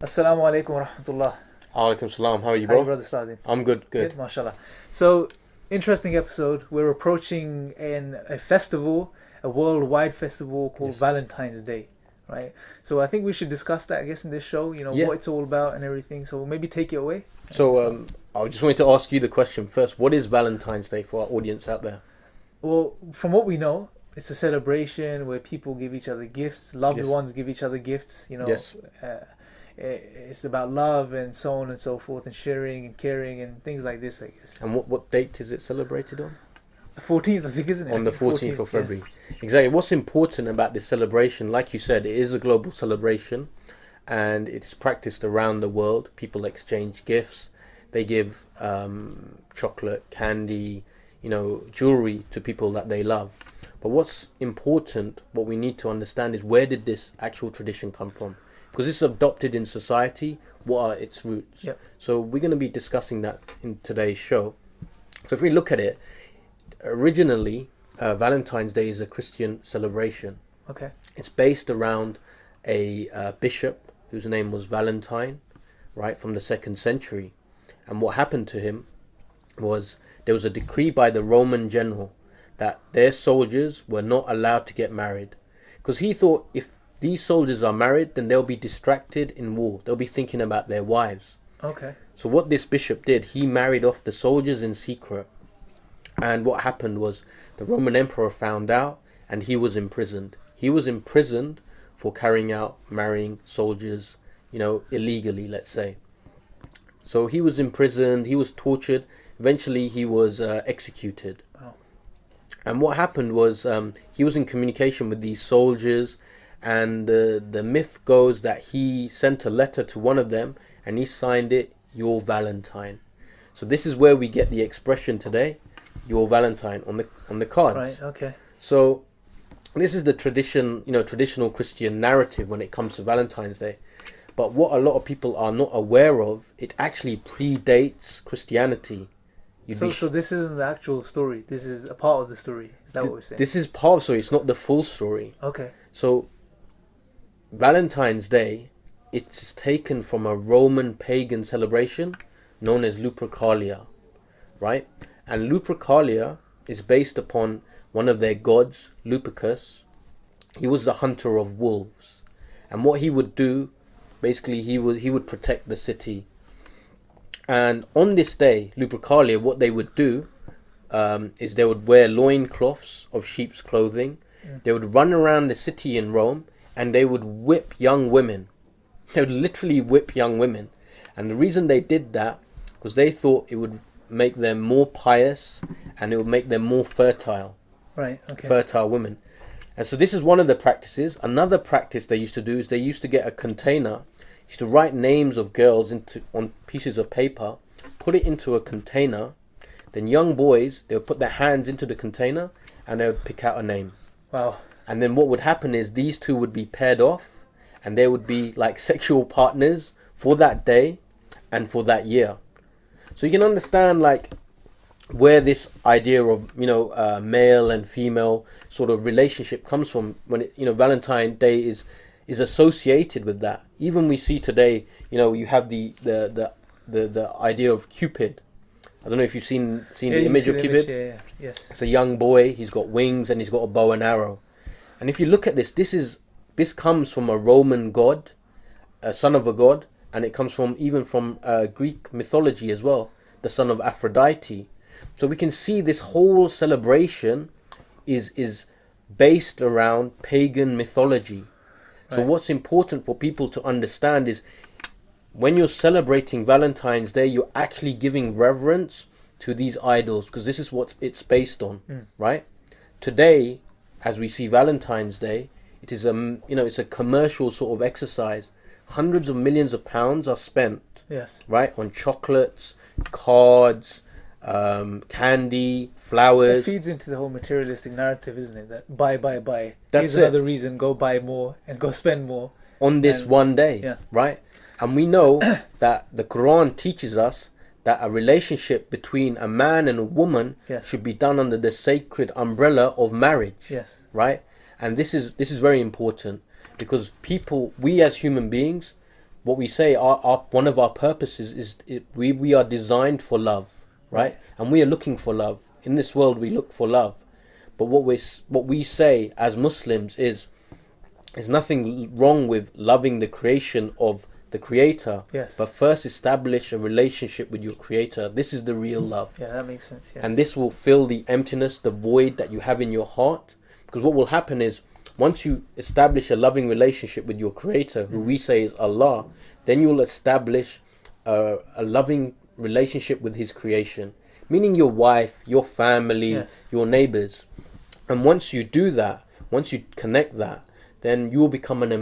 Assalamu alaikum wa rahmatullah. Alaikum salam. How are you, How are you, bro? brother Saladin? I'm good, Good, good. mashallah. So, interesting episode. We're approaching a festival, a worldwide festival called Yes. Valentine's Day, right? So, I think we should discuss that, I guess, in this show, Yeah. what it's all about and everything. So, maybe take it away and So, start. I just wanted to ask you the question first. What is Valentine's Day for our audience out there? Well, from what we know, it's a celebration where people give each other gifts, loved Yes. ones give each other gifts. Yes. It's about love and so on and so forth, and sharing and caring and things like this, I guess. And what date is it celebrated on? 14th, I think, isn't it? I On the think 14th of 14th, yeah. February. Exactly. What's important about this celebration, like you said, it is a global celebration and it's practiced around the world. People exchange gifts. They give chocolate, candy, jewelry to people that they love. But what's important, what we need to understand is where did this actual tradition come from? Because it's adopted in society, what are its roots? Yep. So we're going to be discussing that in today's show. So if we look at it, originally, Valentine's Day is a Christian celebration. Okay. It's based around a bishop whose name was Valentine, right, from the 2nd century. And what happened to him was there was a decree by the Roman general that their soldiers were not allowed to get married. Because he thought if these soldiers are married, then they'll be distracted in war. They'll be thinking about their wives. Okay. So what this bishop did, he married off the soldiers in secret. And what happened was the Roman emperor found out and he was imprisoned. He was imprisoned for carrying out marrying soldiers, illegally, let's say. So he was imprisoned, he was tortured, eventually he was executed. Oh. And what happened was he was in communication with these soldiers, and the myth goes that he sent a letter to one of them and he signed it, "Your Valentine." So this is where we get the expression today, "Your Valentine," on the cards. Right. Okay. So this is the traditional Christian narrative when it comes to Valentine's Day. But what a lot of people are not aware of, it actually predates Christianity. So this isn't the actual story. This is a part of the story. Is that what we're saying? This is part of the story. It's not the full story. Okay. So Valentine's Day, it's taken from a Roman pagan celebration known as Lupercalia, right? And Lupercalia is based upon one of their gods, Lupercus. He was the hunter of wolves, and what he would do, basically, he would protect the city. And on this day, Lupercalia, what they would do is they would wear loincloths of sheep's clothing. They would run around the city in Rome and they would whip young women. They would literally whip young women. And the reason they did that was they thought it would make them more pious and it would make them more fertile. Right. Okay. Fertile women. And so this is one of the practices. Another practice they used to do is they used to get a container, used to write names of girls on pieces of paper, put it into a container. Then young boys, they would put their hands into the container and they would pick out a name. Wow. And then what would happen is these two would be paired off and they would be like sexual partners for that day and for that year. So you can understand like where this idea of male and female sort of relationship comes from when Valentine's Day is associated with that. Even we see today, you have the idea of Cupid. I don't know if you've seen the image of Cupid. Yeah. Yes. It's a young boy. He's got wings and he's got a bow and arrow. And if you look at this comes from a Roman god, a son of a god, and it comes from Greek mythology as well, the son of Aphrodite. So we can see this whole celebration is based around pagan mythology. So Right. what's important for people to understand is when you're celebrating Valentine's Day, you're actually giving reverence to these idols because this is what it's based on, right? Today, as we see Valentine's Day, it is it's a commercial sort of exercise. Hundreds of millions of pounds are spent, Yes. right, on chocolates, cards, candy, It flowers. feeds into the whole materialistic narrative, isn't it? That buy, buy, buy. That's Here's it. another reason. Go buy more and go spend more. On this And- one day, yeah. right? And we know that the Quran teaches us that a relationship between a man and a woman Yes. should be done under the sacred umbrella of marriage, Yes. right? And this is very important because we as human beings what we say, our one of our purposes is we are designed for love, right? And we are looking for love. In this world, we look for love. But what we say as Muslims is, there's nothing wrong with loving the creation of the Creator. Yes. But first establish a relationship with your Creator. This is the real love. Yeah, that makes sense. Yes. And this will fill the emptiness, the void that you have in your heart. Because what will happen is, once you establish a loving relationship with your Creator, who we say is Allah, then you'll establish a loving relationship with His creation, meaning your wife, your family, Yes. your neighbors. And once you do that, once you connect that, then you will become an